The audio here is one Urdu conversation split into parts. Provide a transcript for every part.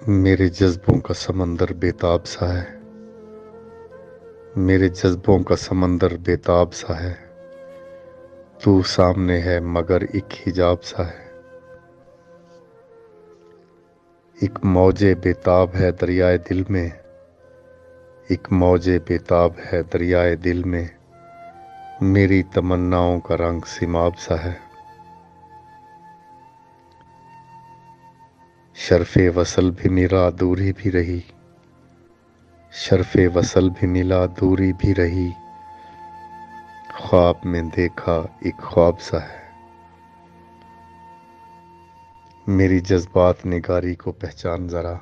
میرے جذبوں کا سمندر بےتاب سا ہے، میرے جذبوں کا سمندر بےتاب سا ہے، تو سامنے ہے مگر ایک حجاب سا ہے۔ ایک موج بےتاب ہے دریائے دل میں، ایک موج بےتاب ہے دریائے دل میں، میری تمناؤں کا رنگ سیماب سا ہے۔ شرف وصل بھی ملا دوری بھی رہی، شرف وصل بھی ملا دوری بھی رہی، خواب میں دیکھا ایک خواب سا ہے۔ میری جذبات نگاری کو پہچان ذرا،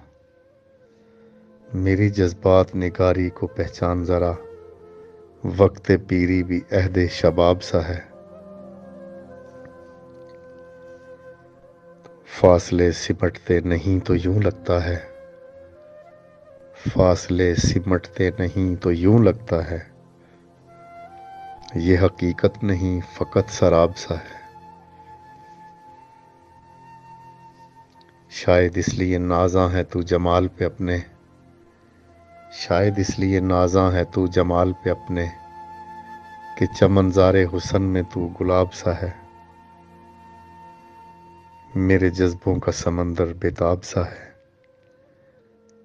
میری جذبات نگاری کو پہچان ذرا، وقت پیری بھی عہد شباب سا ہے۔ فاصلے سمٹتے نہیں تو یوں لگتا ہے، فاصلے سمٹتے نہیں تو یوں لگتا ہے، یہ حقیقت نہیں فقط سراب سا ہے۔ شاید اس لیے نازاں ہے تو جمال پہ اپنے، شاید اس لیے نازاں ہے تو جمال پہ اپنے، کہ چمنزار حسن میں تو گلاب سا ہے۔ میرے جذبوں کا سمندر بےتاب سا ہے،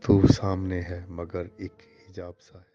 تو سامنے ہے مگر ایک حجاب سا ہے۔